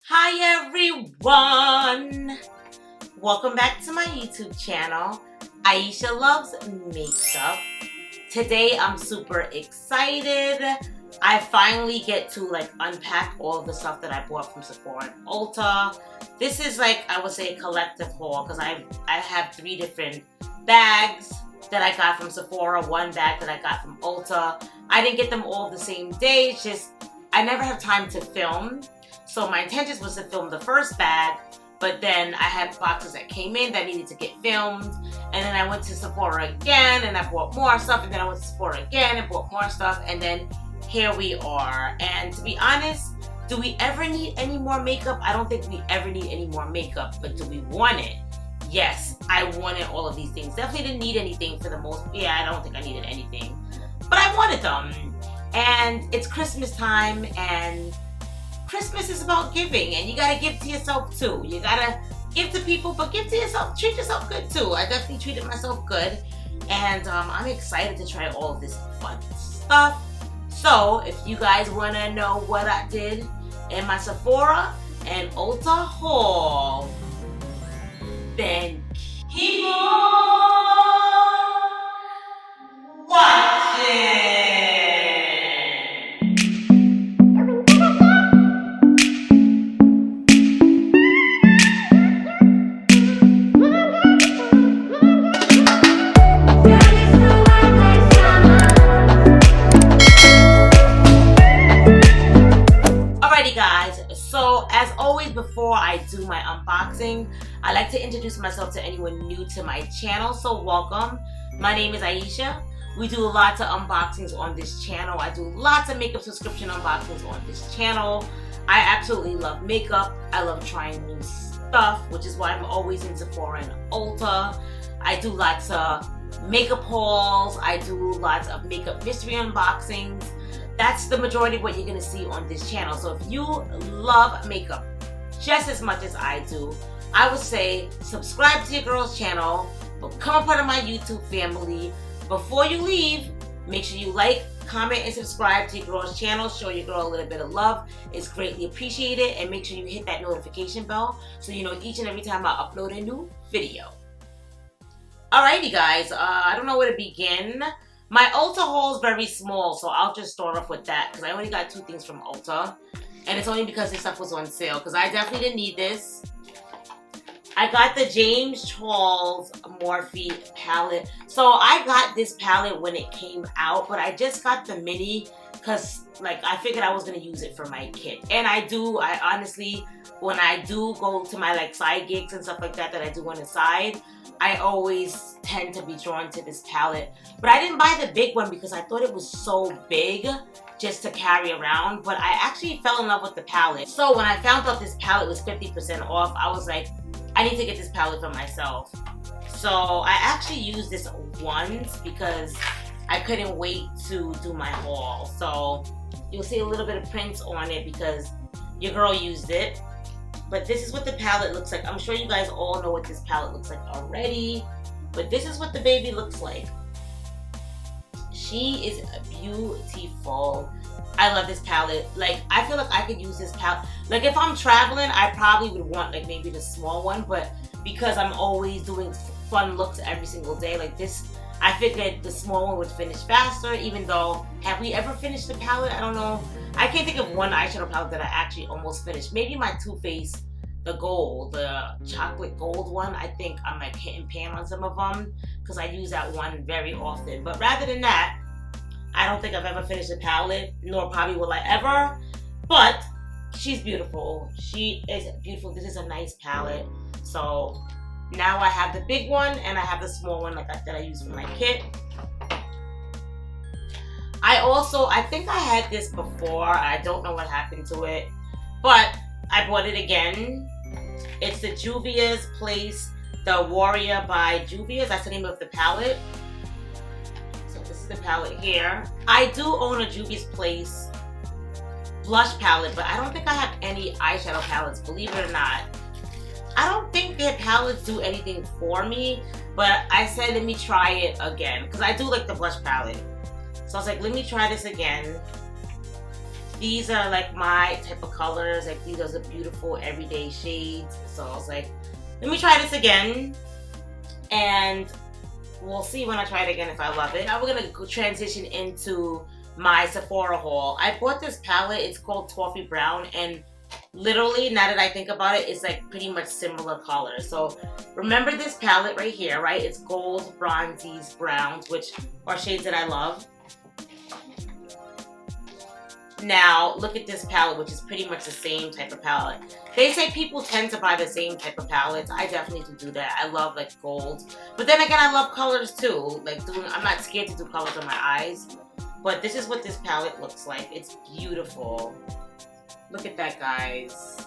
Hi everyone! Welcome back to my YouTube channel. Aisha Loves Makeup. Today I'm super excited. I finally get to unpack all of the stuff that I bought from Sephora and Ulta. This is I would say a collective haul because I have 3 different bags that I got from Sephora, 1 bag that I got from Ulta. I didn't get them all the same day, it's just I never have time to film. So my intention was to film the first bag, but then I had boxes that came in that needed to get filmed. And then I went to Sephora again and I bought more stuff. And then I went to Sephora again and bought more stuff. And then here we are. And to be honest, do we ever need any more makeup? I don't think we ever need any more makeup, but do we want it? Yes, I wanted all of these things. Definitely didn't need anything for the most, I don't think I needed anything, but I wanted them. And it's Christmas time and Christmas is about giving, and you gotta give to yourself too. You gotta give to people, but give to yourself. Treat yourself good too. I definitely treated myself good, and I'm excited to try all of this fun stuff. So if you guys wanna know what I did in my Sephora and Ulta haul, then keep on watching. So as always, before I do my unboxing, I like to introduce myself to anyone new to my channel. So welcome. My name is Aisha. We do lots of unboxings on this channel. I do lots of makeup subscription unboxings on this channel. I absolutely love makeup. I love trying new stuff, which is why I'm always in Sephora and Ulta. I do lots of makeup hauls. I do lots of makeup mystery unboxings. That's the majority of what you're going to see on this channel. So if you love makeup just as much as I do, I would say subscribe to your girl's channel, become a part of my YouTube family. Before you leave, make sure you like, comment, and subscribe to your girl's channel. Show your girl a little bit of love. It's greatly appreciated. And make sure you hit that notification bell so you know each and every time I upload a new video. Alrighty guys, I don't know where to begin. My Ulta haul is very small, so I'll just start off with that because I only got 2 things from Ulta. And it's only because this stuff was on sale because I definitely didn't need this. I got the James Charles Morphe palette. So I got this palette when it came out, but I just got the mini because I figured I was going to use it for my kit. And I honestly, when I do go to my side gigs and stuff like that I do on the side, I always tend to be drawn to this palette. But I didn't buy the big one because I thought it was so big just to carry around. But I actually fell in love with the palette. So when I found out this palette was 50% off, I was like, I need to get this palette for myself. So I actually used this once because I couldn't wait to do my haul. So you'll see a little bit of prints on it because your girl used it. But this is what the palette looks like. I'm sure you guys all know what this palette looks like already. But this is what the baby looks like. She is beautiful. I love this palette. I feel like I could use this palette. If I'm traveling, I probably would want maybe the small one. But because I'm always doing fun looks every single day, this, I figured the small one would finish faster. Even though, have we ever finished the palette? I don't know. I can't think of one eyeshadow palette that I actually almost finished. Maybe my Too Faced, the gold, the chocolate gold one. I think I'm hitting pan on some of them because I use that one very often. But rather than that, I don't think I've ever finished a palette, nor probably will I ever. But she's beautiful. She is beautiful. This is a nice palette. So now I have the big one and I have the small one that I use for my kit. I think I had this before. I don't know what happened to it, but I bought it again. It's the Juvia's Place, the Warrior by Juvia's. That's the name of the palette. So this is the palette here. I do own a Juvia's Place blush palette, but I don't think I have any eyeshadow palettes, believe it or not. I don't think their palettes do anything for me, but I said let me try it again because I do like the blush palette. So I was like, let me try this again. these are like my type of colors. Like these are the beautiful everyday shades. So I was like, let me try this again. And we'll see when I try it again if I love it. Now we're gonna transition into my Sephora haul. I bought this palette. It's called Toffee Brown, and literally, now that I think about it, it's like pretty much similar colors. So remember this palette right here, right? It's gold, bronzies, browns, which are shades that I love. Now look at this palette, which is pretty much the same type of palette. They say people tend to buy the same type of palettes. I definitely do that. I love like gold, but then again, I love colors too. Like I'm not scared to do colors on my eyes. But this is what this palette looks like. It's beautiful. Look at that, guys.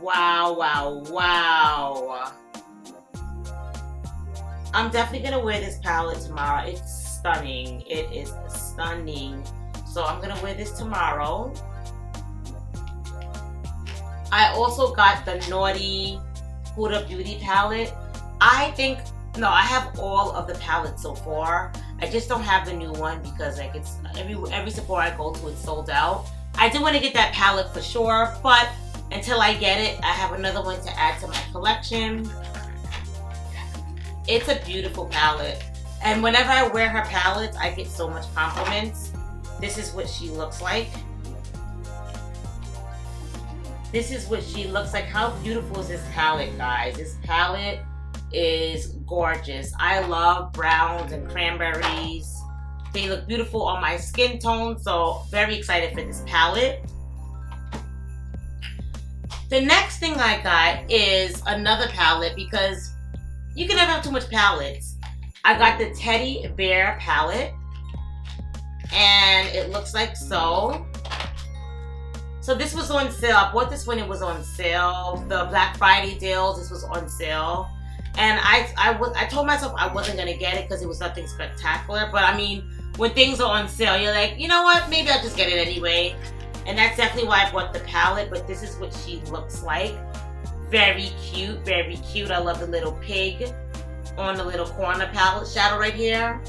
Wow, wow, wow. I'm definitely gonna wear this palette tomorrow. It's stunning. It is stunning. So I'm gonna wear this tomorrow. I also got the Naughty Huda Beauty palette. I have all of the palettes so far. I just don't have the new one because like it's every Sephora I go to, it's sold out. I do want to get that palette for sure, but until I get it, I have another one to add to my collection. It's a beautiful palette. And whenever I wear her palettes, I get so much compliments. This is what she looks like. This is what she looks like. How beautiful is this palette, guys? This palette is gorgeous. I love browns and cranberries. They look beautiful on my skin tone, so very excited for this palette. The next thing I got is another palette because you can never have too much palettes. I got the Teddy Bear palette, and it looks like so. So this was on sale. I bought this when it was on sale. The Black Friday deals, this was on sale. And I told myself I wasn't going to get it because it was nothing spectacular. But I mean, when things are on sale, you're like, you know what? Maybe I'll just get it anyway. And that's definitely why I bought the palette. But this is what she looks like. Very cute, very cute. I love the little pig on the little corner palette shadow right here.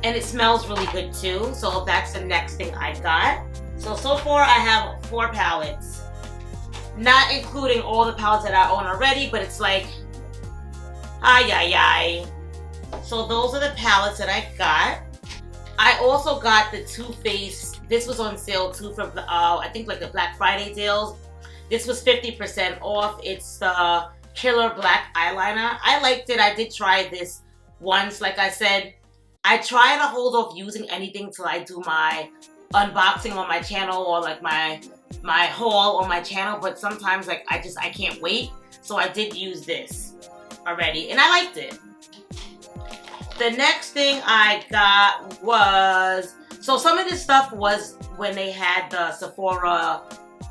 And it smells really good too. So that's the next thing I got. So far I have 4 palettes. Not including all the palettes that I own already, but it's like, ay. So those are the palettes that I got. I also got the Too Faced. This was on sale too for, I think like the Black Friday deals. This was 50% off. It's the Killer Black Eyeliner. I liked it. I did try this once. Like I said, I try to hold off using anything till I do my unboxing on my channel or like my haul on my channel, but sometimes like I can't wait. So I did use this already and I liked it. The next thing I got was, so some of this stuff was when they had the Sephora,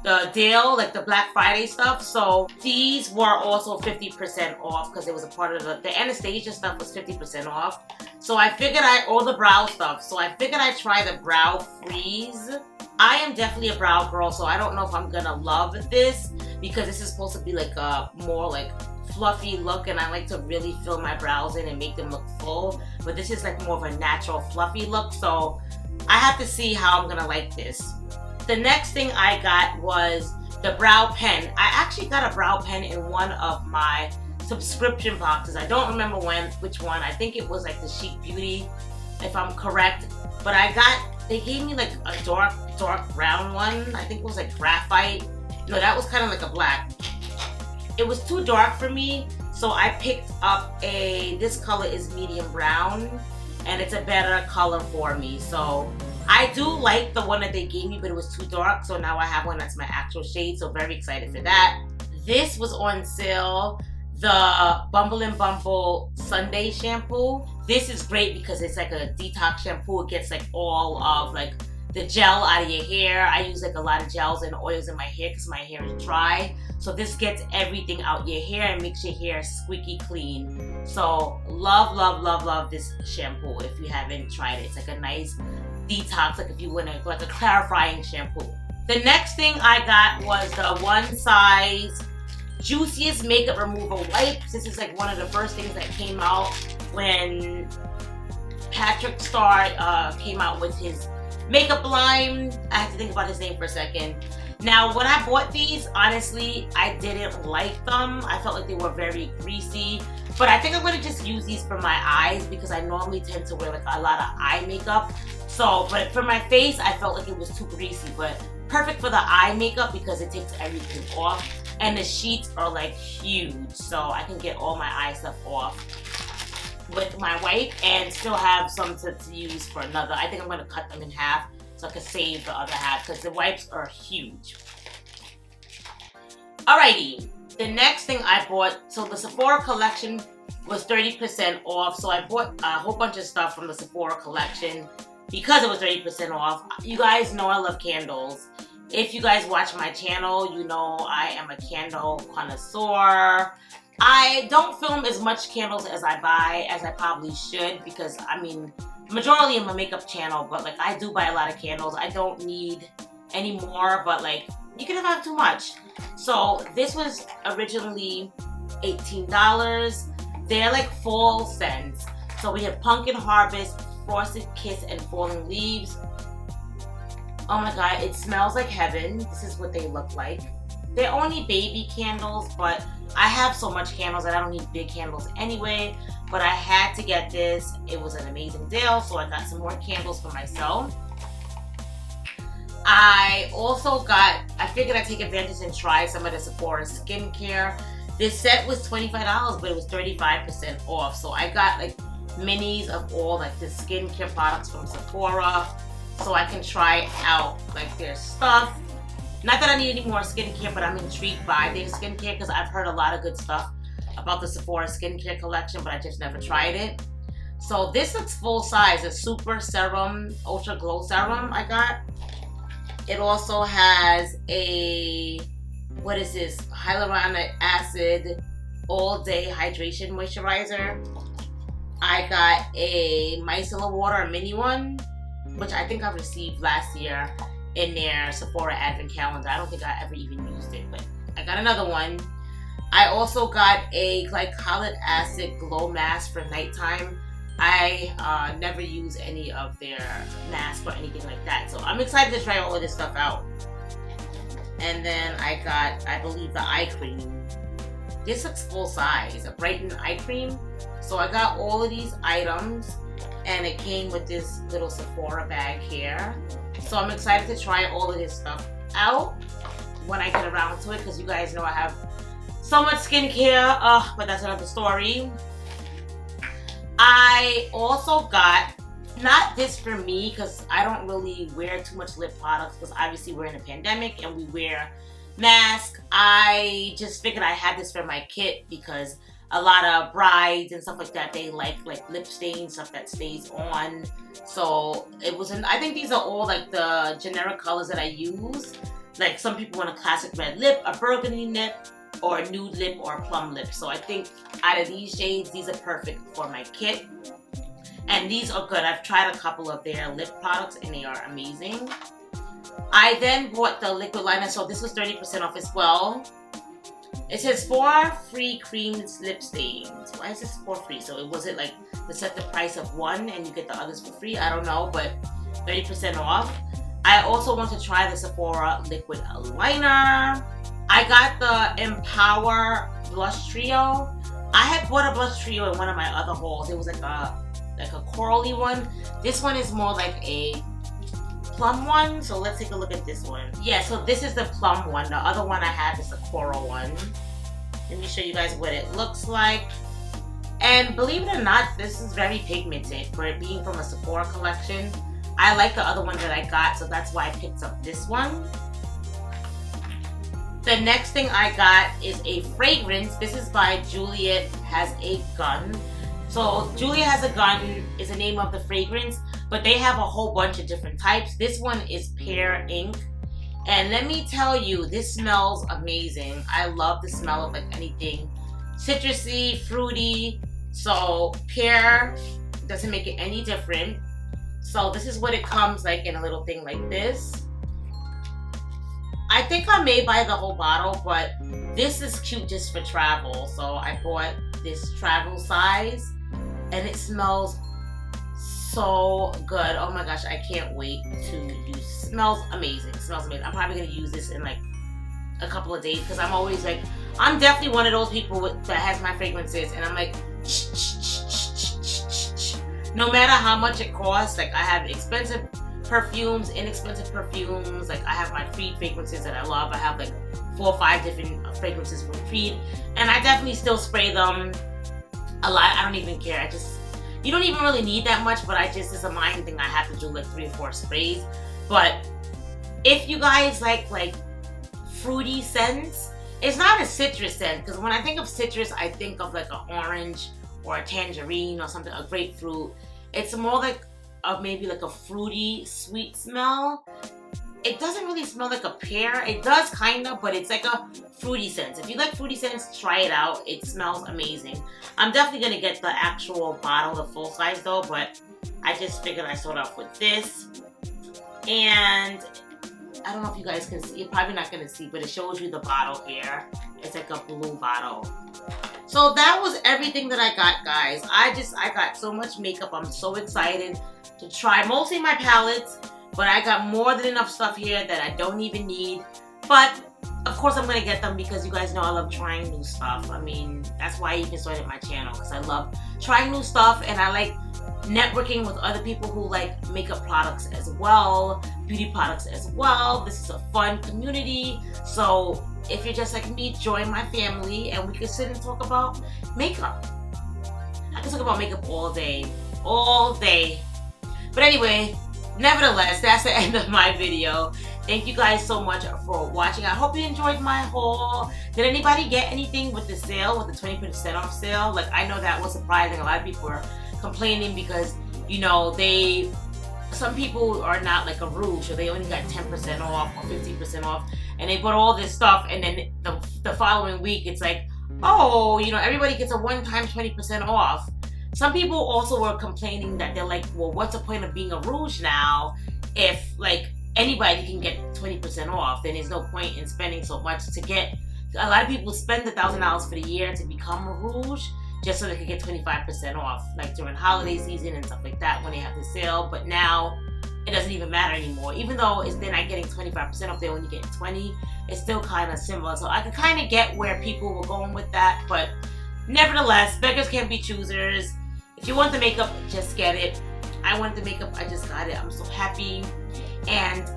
the deal, like the Black Friday stuff. So these were also 50% off because it was a part of the Anastasia stuff was 50% off. So I figured all the brow stuff. So I figured I'd try the Brow Freeze. I am definitely a brow girl, so I don't know if I'm gonna love this because this is supposed to be like a more like fluffy look, and I like to really fill my brows in and make them look full. But this is like more of a natural fluffy look, so I have to see how I'm gonna like this. The next thing I got was the brow pen. I actually got a brow pen in one of my subscription boxes. I don't remember which one. I think it was like the Chic Beauty, if I'm correct. But they gave me like a dark brown one. I think it was like graphite. No, that was kind of like a black. It was too dark for me, so I picked up this color is medium brown, and it's a better color for me. So I do like the one that they gave me, but it was too dark, so now I have one that's my actual shade, so very excited for that. This was on sale, the Bumble and Bumble Sunday shampoo. This is great because it's like a detox shampoo. It gets like all of like the gel out of your hair. I use like a lot of gels and oils in my hair because my hair is dry. So this gets everything out your hair and makes your hair squeaky clean. So love this shampoo if you haven't tried it. It's like a nice detox, like if you want like a clarifying shampoo. The next thing I got was the One Size Juiciest Makeup Remover Wipes. This is like one of the first things that came out when Patrick Star came out with his makeup line. I have to think about his name for a second. Now, when I bought these, honestly, I didn't like them. I felt like they were very greasy. But I think I'm gonna just use these for my eyes because I normally tend to wear like a lot of eye makeup. So, but for my face, I felt like it was too greasy. But perfect for the eye makeup because it takes everything off. And the sheets are like huge. So I can get all my eye stuff off with my wipe and still have some to use for another. I think I'm gonna cut them in half so I can save the other half because the wipes are huge. Alrighty, the next thing I bought, so the Sephora collection was 30% off, so I bought a whole bunch of stuff from the Sephora collection because it was 30% off. You guys know I love candles. If you guys watch my channel, you know I am a candle connoisseur. I don't film as much candles as I buy as I probably should because, I mean, majority of my makeup channel, but like I do buy a lot of candles. I don't need any more, but like you can never have too much. So this was originally $18. They're like fall scents. So we have Pumpkin Harvest, Frosted Kiss, and Falling Leaves. Oh my god, it smells like heaven. This is what they look like. They're only baby candles, but I have so much candles that I don't need big candles anyway. But I had to get this. It was an amazing deal, so I got some more candles for myself. I also got, I figured I'd take advantage and try some of the Sephora skincare. This set was $25, but it was 35% off. So I got like minis of all like the skincare products from Sephora, so I can try out like their stuff. Not that I need any more skincare, but I'm intrigued by their skincare because I've heard a lot of good stuff about the Sephora skincare collection, but I just never tried it. So this looks full size, a Super Serum Ultra Glow Serum I got. It also has a, what is this? Hyaluronic acid all day hydration moisturizer. I got a micellar water, a mini one, which I think I received last year in their Sephora advent calendar. I don't think I ever even used it, but I got another one. I also got a glycolic acid glow mask for nighttime. I never use any of their masks or anything like that, so I'm excited to try all of this stuff out. And then I got, I believe, the eye cream. This looks full size, a Brighten eye cream. So I got all of these items, and it came with this little Sephora bag here. So I'm excited to try all of this stuff out when I get around to it, because you guys know I have so much skincare, but that's another story. I also got, not this for me, because I don't really wear too much lip products, because obviously we're in a pandemic and we wear masks. I just figured I had this for my kit because a lot of brides and stuff like that, they like lip stain, stuff that stays on. So it wasn't, I think these are all like the generic colors that I use. Like some people want a classic red lip, a burgundy lip, or a nude lip, or a plum lip. So I think out of these shades, these are perfect for my kit. And these are good. I've tried a couple of their lip products and they are amazing. I then bought the liquid liner, so this was 30% off as well. It says 4 free creams lip stains. Why is this 4 free? So it wasn't like to set the price of one and you get the others for free. I don't know, but 30% off. I also want to try the Sephora liquid liner. I got the Empower blush trio. I had bought a blush trio in one of my other hauls. It was like a corally one. This one is more like a plum one. So let's take a look at this one. Yeah, so this is the plum one. The other one I have is the coral one. Let me show you guys what it looks like. And believe it or not, this is very pigmented for it being from a Sephora collection. I like the other one that I got, so that's why I picked up this one. The next thing I got is a fragrance. This is by Juliet Has a Gun. So Juliet Has a Gun is the name of the fragrance, but they have a whole bunch of different types. This one is Pear Ink. And let me tell you, this smells amazing. I love the smell of like anything citrusy, fruity. So pear doesn't make it any different. So this is what it comes like in a little thing like this. I think I may buy the whole bottle, but this is cute just for travel. So I bought this travel size and it smells so good. Oh my gosh, I can't wait to use. Smells amazing. Smells amazing. I'm probably gonna use this in like a couple of days because I'm always like, I'm definitely one of those people that has my fragrances, and I'm like, no matter how much it costs. Like I have expensive perfumes, inexpensive perfumes. Like I have my Creed fragrances that I love. I have like 4 or 5 different fragrances from Creed, and I definitely still spray them a lot. I don't even care. You don't even really need that much, but it's a mind thing. I have to do like 3 or 4 sprays. But if you guys like fruity scents, it's not a citrus scent, because when I think of citrus, I think of like an orange or a tangerine or something, a grapefruit. It's more like maybe like a fruity, sweet smell. It doesn't really smell like a pear. It does kind of, but it's like a fruity scent. If you like fruity scents, try it out. It smells amazing. I'm definitely going to get the actual bottle, the full size though, but I just figured I'd start off with this. And I don't know if you guys can see. You're probably not going to see, but it shows you the bottle here. It's like a blue bottle. So that was everything that I got, guys. I got so much makeup. I'm so excited to try mostly my palettes. But I got more than enough stuff here that I don't even need. But, of course, I'm going to get them because you guys know I love trying new stuff. I mean, that's why I even started my channel, because I love trying new stuff, and I like networking with other people who like makeup products as well, beauty products as well. This is a fun community. So, if you're just like me, join my family, and we can sit and talk about makeup. I can talk about makeup all day. All day. But anyway, nevertheless, that's the end of my video. Thank you guys so much for watching. I hope you enjoyed my haul. Did anybody get anything with the sale, with the 20% off sale? Like, I know that was surprising. A lot of people were complaining because, you know, some people are not like a Rouge, or they only got 10% off or 15% off, and they bought all this stuff, and then the following week it's like, oh, you know, everybody gets a one-time 20% off. Some people also were complaining that they're like, well, what's the point of being a Rouge now if like anybody can get 20% off? Then there's no point in spending so much to get. A lot of people spend $1,000 for the year to become a Rouge just so they could get 25% off, like during holiday season and stuff like that when they have the sale. But now it doesn't even matter anymore. Even though they're not getting 25% off, they're only getting 20%. It's still kind of similar. So I could kind of get where people were going with that, but nevertheless, beggars can't be choosers. If you want the makeup, just get it. I want the makeup, I just got it. I'm so happy. And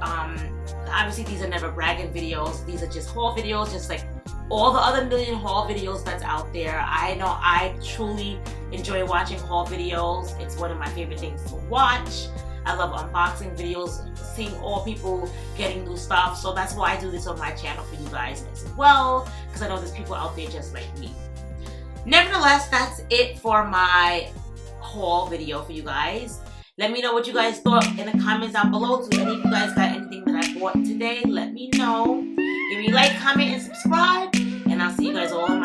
obviously these are never bragging videos. These are just haul videos, just like all the other million haul videos that's out there. I know I truly enjoy watching haul videos. It's one of my favorite things to watch. I love unboxing videos, seeing all people getting new stuff. So that's why I do this on my channel for you guys as well, because I know there's people out there just like me. Nevertheless, that's it for my haul video for you guys. Let me know what you guys thought in the comments down below. Do any of you guys got anything that I bought today? Let me know. Give me a like, comment, and subscribe. And I'll see you guys all